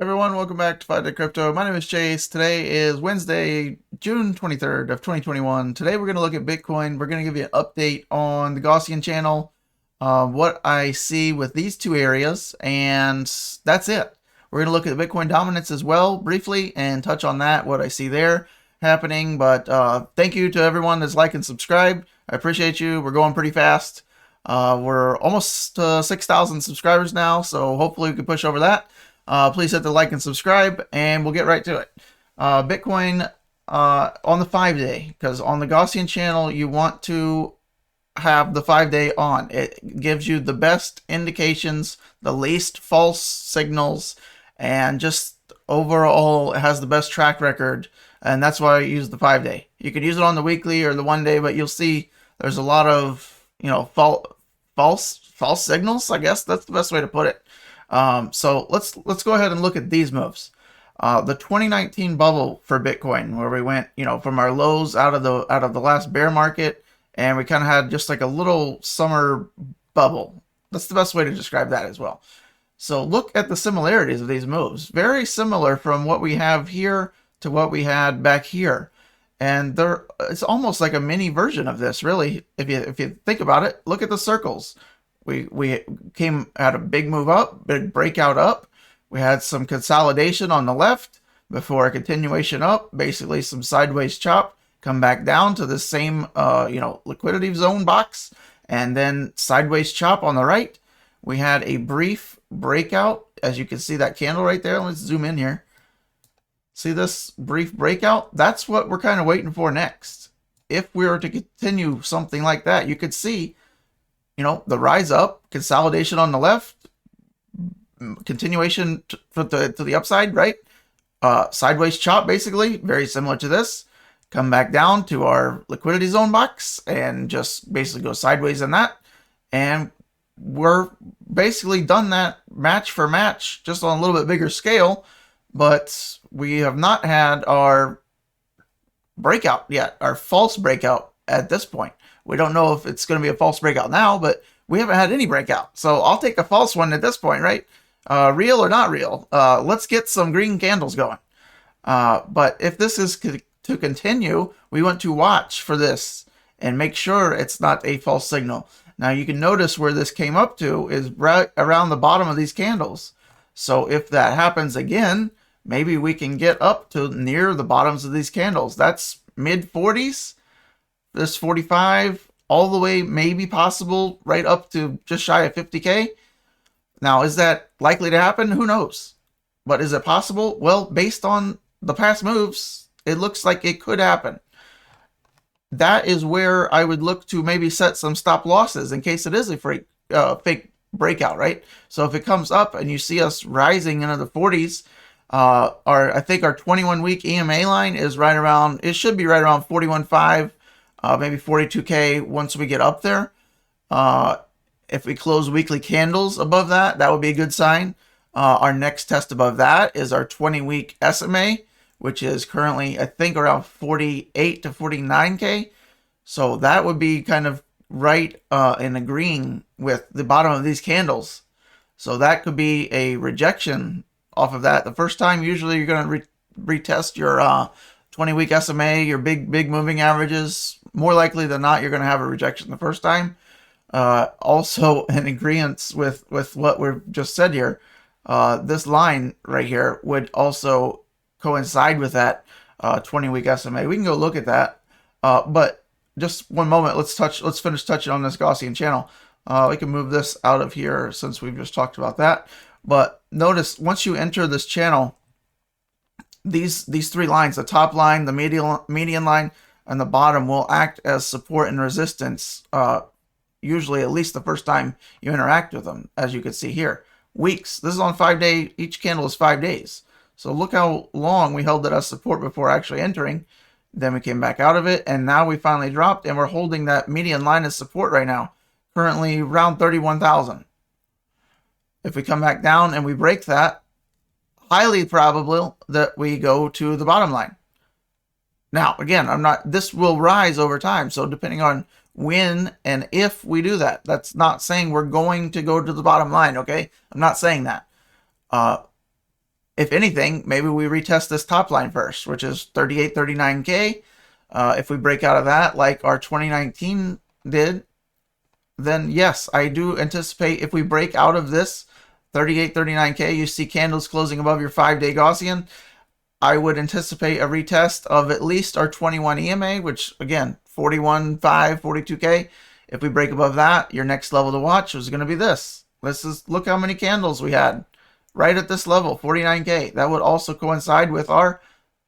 Everyone, welcome back to 5-Day Crypto. My name is Chase. Today is Wednesday, June 23rd of 2021. Today we're going to look at Bitcoin. We're going to give you an update on the Gaussian Channel, what I see with these two areas, and that's it. We're going to look at Bitcoin Dominance as well briefly and touch on that, what I see there happening. But thank you to everyone that's liked and subscribed. I appreciate you. We're going pretty fast. We're almost 6,000 subscribers now, so hopefully we can push over that. Please hit the like and subscribe, and we'll get right to it. Bitcoin on the 5-day, because on the Gaussian channel, you want to have the 5-day on. It gives you the best indications, the least false signals, and just overall, it has the best track record, and that's why I use the 5-day. You could use it on the weekly or the 1-day, but you'll see there's a lot of, false signals, I guess that's the best way to put it. So let's go ahead and look at these moves. The 2019 bubble for Bitcoin, where we went, from our lows out of the last bear market, and we kind of had just like a little summer bubble. That's the best way to describe that as well. So look at the similarities of these moves. Very similar from what we have here to what we had back here. And it's almost like a mini version of this, really. If you think about it, look at the circles. We had a big move up, big breakout up. We had some consolidation on the left before a continuation up, basically some sideways chop, come back down to the same liquidity zone box, and then sideways chop on the right. We had a brief breakout, as you can see that candle right there. Let's zoom in here. See this brief breakout? That's what we're kind of waiting for next. If we were to continue something like that, you could see the rise up, consolidation on the left, continuation to the upside, right? Sideways chop, basically, very similar to this. Come back down to our liquidity zone box and just basically go sideways in that. And we're basically done that match for match, just on a little bit bigger scale. But we have not had our breakout yet, our false breakout at this point. We don't know if it's going to be a false breakout now, but we haven't had any breakout. So I'll take a false one at this point, right? Real or not real. Let's get some green candles going. But if this is to continue, we want to watch for this and make sure it's not a false signal. Now you can notice where this came up to is right around the bottom of these candles. So if that happens again, maybe we can get up to near the bottoms of these candles. That's mid 40s. This 45 all the way, maybe possible right up to just shy of 50K. Now, is that likely to happen? Who knows? But is it possible? Well, based on the past moves, it looks like it could happen. That is where I would look to maybe set some stop losses in case it is a fake breakout, right? So if it comes up and you see us rising into the 40s, I think our 21-week EMA line is right around, it should be right around 41.5. Maybe 42K once we get up there. If we close weekly candles above that, that would be a good sign. Our next test above that is our 20-week SMA, which is currently, I think, around 48 to 49K. So that would be kind of right in agreeing with the bottom of these candles. So that could be a rejection off of that. The first time, usually you're going to retest your 20-week SMA, your big moving averages. More likely than not, you're going to have a rejection the first time. Also, in agreement with what we've just said here, this line right here would also coincide with that 20-week SMA. We can go look at that. But just one moment, let's finish touching on this Gaussian channel. We can move this out of here since we've just talked about that. But notice, once you enter this channel, these three lines, the top line, the median line, and the bottom will act as support and resistance, usually at least the first time you interact with them, as you can see here. Weeks. This is on 5-day. Each candle is 5 days. So look how long we held it as support before actually entering. Then we came back out of it, and now we finally dropped, and we're holding that median line as support right now, currently around 31,000. If we come back down and we break that, highly probable that we go to the bottom line. Now, again, this will rise over time. So depending on when and if we do that. That's not saying we're going to go to the bottom line, okay? I'm not saying that. if anything, maybe we retest this top line first, which is 3839K. If we break out of that like our 2019 did, then yes, I do anticipate if we break out of this 3839K, you see candles closing above your 5-day Gaussian, I would anticipate a retest of at least our 21 EMA, which again, 41.5, 42K. If we break above that, your next level to watch is going to be this. Look how many candles we had right at this level, 49K. That would also coincide with our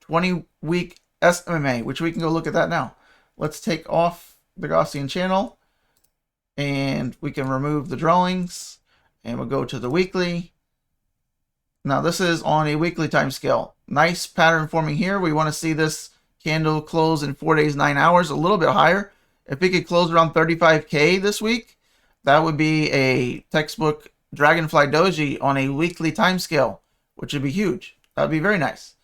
20-week SMA, which we can go look at that now. Let's take off the Gaussian channel and we can remove the drawings and we'll go to the weekly. Now this is on a weekly time scale. Nice pattern forming here. We want to see this candle close in 4 days, 9 hours, a little bit higher. If we could close around 35K this week, that would be a textbook Dragonfly Doji on a weekly time scale, which would be huge. That would be very nice.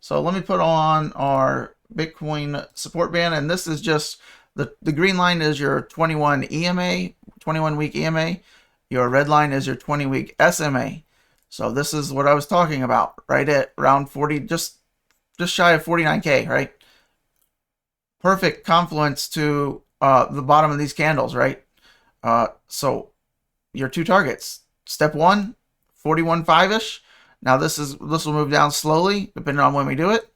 So let me put on our Bitcoin support band, and this is just the green line is your 21 EMA, 21 week EMA. Your red line is your 20-week SMA. So this is what I was talking about, right at around 40, just shy of 49K, right? Perfect confluence to the bottom of these candles, right? So your two targets. Step 1, 41.5-ish. Now this will move down slowly, depending on when we do it.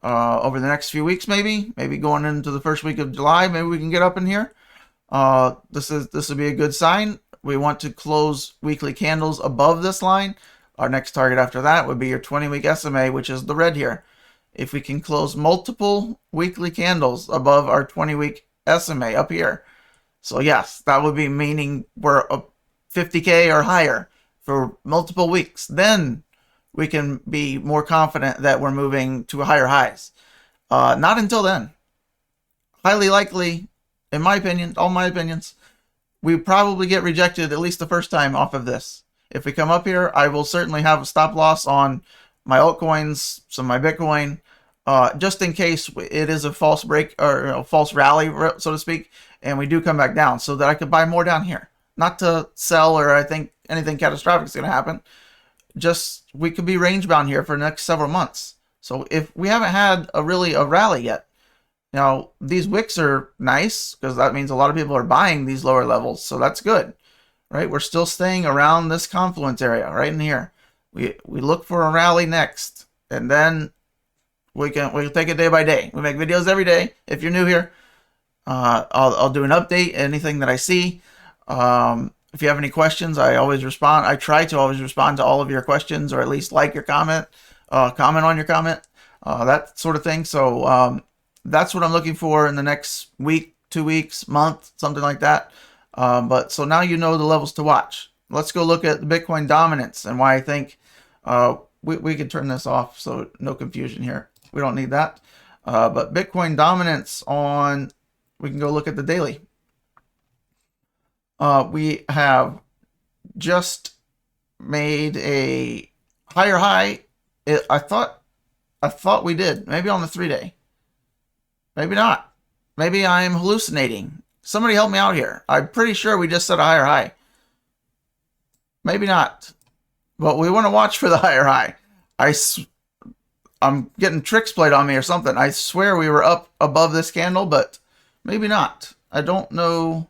Over the next few weeks, maybe going into the first week of July, maybe we can get up in here. This will be a good sign. We want to close weekly candles above this line. Our next target after that would be your 20-week SMA, which is the red here. If we can close multiple weekly candles above our 20-week SMA up here. So yes, that would be meaning we're 50K or higher for multiple weeks. Then we can be more confident that we're moving to higher highs. Not until then. Highly likely, in my opinion, all my opinions, we probably get rejected at least the first time off of this. If we come up here, I will certainly have a stop loss on my altcoins, some of my Bitcoin, just in case it is a false break or a false rally, so to speak, and we do come back down so that I could buy more down here. Not to sell or I think anything catastrophic is going to happen. Just we could be range bound here for the next several months. So if we haven't had a rally yet, now these wicks are nice because that means a lot of people are buying these lower levels, so that's good, right? We're still staying around this confluence area right in here. We look for a rally next, and then we'll take it day by day. We make videos every day. If you're new here, I'll do an update, anything that I see. If you have any questions, I always respond. I try to always respond to all of your questions, or at least like your comment, comment on your comment, that sort of thing. So that's what I'm looking for in the next week, 2 weeks, month, something like that. But so now you know the levels to watch. Let's go look at the Bitcoin dominance and why I think we could turn this off so no confusion here. We don't need that. But Bitcoin dominance we can go look at the daily. We have just made a higher high. I thought we did. Maybe on the 3-day. Maybe not. Maybe I'm hallucinating. Somebody help me out here. I'm pretty sure we just set a higher high. Maybe not. But we want to watch for the higher high. I'm getting tricks played on me or something. I swear we were up above this candle, but maybe not. I don't know.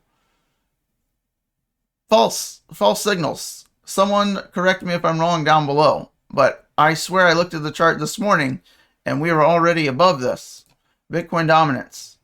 False signals. Someone correct me if I'm wrong down below. But I swear I looked at the chart this morning and we were already above this. Bitcoin dominance.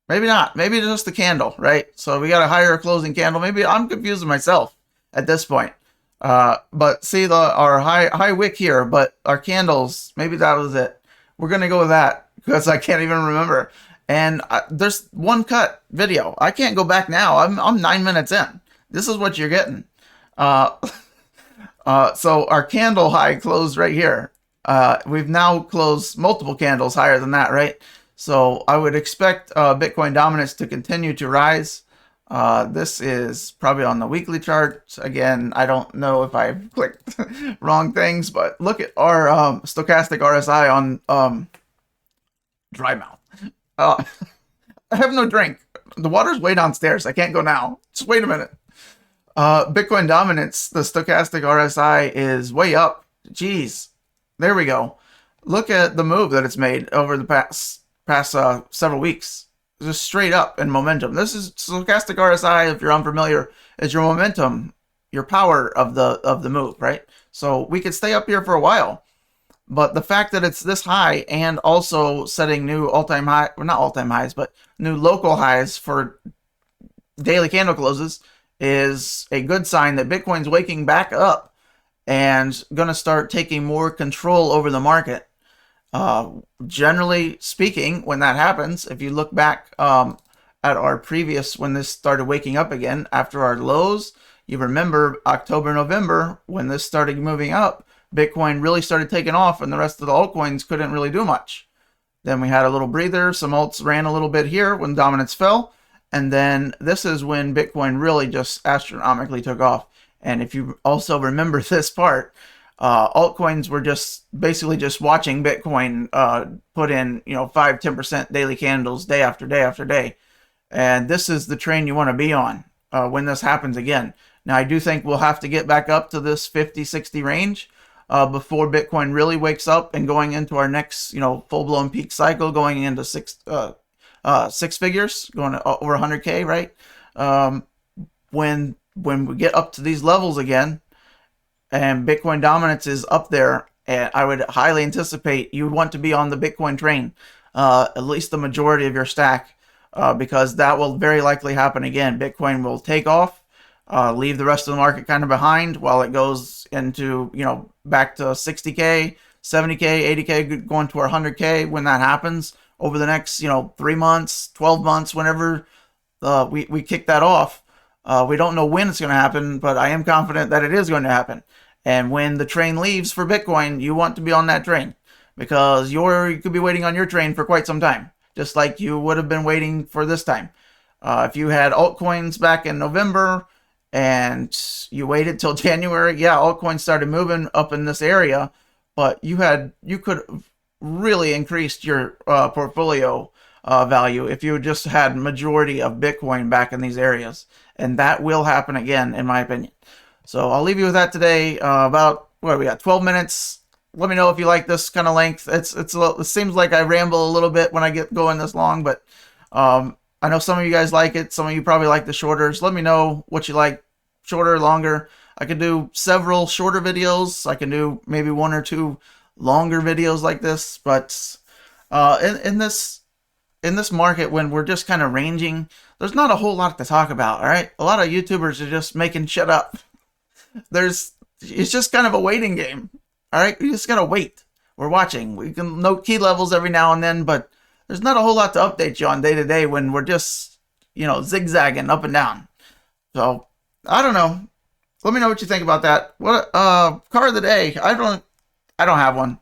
Maybe not. Maybe it's just the candle, right? So we got a higher closing candle. Maybe I'm confusing myself at this point. But see our high wick here, but our candles, maybe that was it. We're going to go with that because I can't even remember. And there's one cut video. I can't go back now. I'm 9 minutes in. This is what you're getting. So our candle high closed right here. We've now closed multiple candles higher than that, right? So I would expect Bitcoin dominance to continue to rise. This is probably on the weekly chart. Again, I don't know if I've clicked wrong things, but look at our stochastic RSI on dry mouth. I have no drink. The water's way downstairs. I can't go now. Just wait a minute. Bitcoin dominance, the stochastic RSI is way up. Geez, there we go. Look at the move that it's made over the past several weeks. Just straight up in momentum. This is stochastic RSI. If you're unfamiliar, is your momentum, your power of the move, right? So we could stay up here for a while, but the fact that it's this high and also setting new all-time high, well, not all-time highs, but new local highs for daily candle closes is a good sign that Bitcoin's waking back up and going to start taking more control over the market. Generally speaking, when that happens, if you look back at our previous, when this started waking up again after our lows, you remember October, November, when this started moving up, Bitcoin really started taking off and the rest of the altcoins couldn't really do much. Then we had a little breather. Some alts ran a little bit here when dominance fell. And then this is when Bitcoin really just astronomically took off. And if you also remember this part, altcoins were just basically just watching Bitcoin put in, 5-10% daily candles day after day after day. And this is the train you want to be on when this happens again. Now, I do think we'll have to get back up to this 50-60 range before Bitcoin really wakes up and going into our next, full-blown peak cycle, going into six figures, going to over 100K, right? When we get up to these levels again, and Bitcoin dominance is up there, and I would highly anticipate you would want to be on the Bitcoin train, at least the majority of your stack, because that will very likely happen again. Bitcoin will take off, leave the rest of the market kind of behind while it goes into, back to 60K, 70K, 80K, going to our 100K. When that happens over the next, 3 months, 12 months, whenever we kick that off, we don't know when it's going to happen, but I am confident that it is going to happen. And when the train leaves for Bitcoin, you want to be on that train, because you could be waiting on your train for quite some time, just like you would have been waiting for this time. If you had altcoins back in November and you waited till January, yeah, altcoins started moving up in this area, but you could really increased your portfolio value if you just had majority of Bitcoin back in these areas. And that will happen again, in my opinion. So I'll leave you with that today. About, what we got, 12 minutes. Let me know if you like this kind of length. It seems like I ramble a little bit when I get going this long, but I know some of you guys like it. Some of you probably like the shorter. So let me know what you like, shorter, longer. I could do several shorter videos. I can do maybe 1 or 2 longer videos like this. But in this market, when we're just kind of ranging, there's not a whole lot to talk about. All right, a lot of YouTubers are just making shit up. It's just kind of a waiting game. All right, we just gotta wait. We're watching. We can note key levels every now and then, but there's not a whole lot to update you on day to day when we're just, zigzagging up and down. So I don't know. Let me know what you think about that. What car of the day? I don't have one.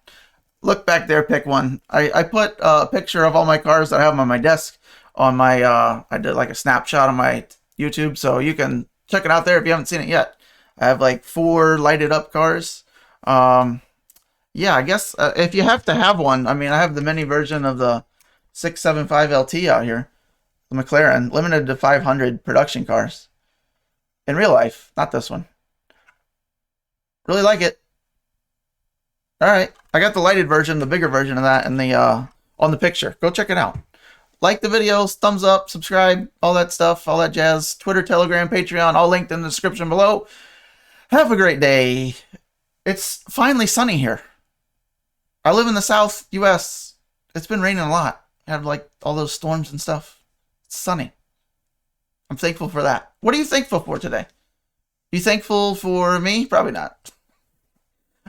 Look back there, pick one. I put a picture of all my cars that I have on my desk on my I did like a snapshot on my YouTube, so you can check it out there if you haven't seen it yet. I have like 4 lighted up cars. Yeah, I guess if you have to have one, I mean, I have the mini version of the 675 LT out here, the McLaren, limited to 500 production cars. In real life, not this one. Really like it. All right, I got the lighted version, the bigger version of that, in the on the picture. Go check it out. Like the videos, thumbs up, subscribe, all that stuff, all that jazz. Twitter, Telegram, Patreon, all linked in the description below. Have a great day. It's finally sunny here. I live in the South U.S. It's been raining a lot. I have like all those storms and stuff. It's sunny. I'm thankful for that. What are you thankful for today? You thankful for me? Probably not.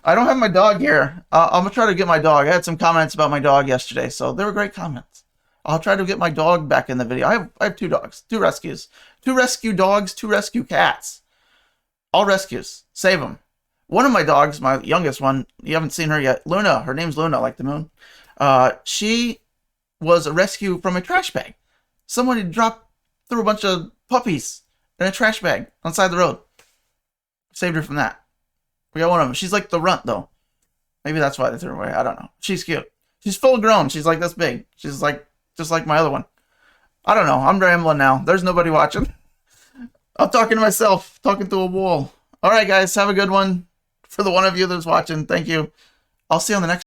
I don't have my dog here. I'm going to try to get my dog. I had some comments about my dog yesterday, so they were great comments. I'll try to get my dog back in the video. I have 2 dogs, 2 rescues. 2 rescue dogs, 2 rescue cats. All rescues. Save them. One of my dogs, my youngest one, you haven't seen her yet, Luna. Her name's Luna, like the moon. She was a rescue from a trash bag. Somebody threw a bunch of puppies in a trash bag on the side of the road. Saved her from that. We got one of them. She's like the runt, though. Maybe that's why they threw her away. I don't know. She's cute. She's full grown. She's like this big. She's like just like my other one. I don't know. I'm rambling now. There's nobody watching. I'm talking to myself, talking through a wall. All right, guys. Have a good one. For the one of you that's watching, thank you. I'll see you on the next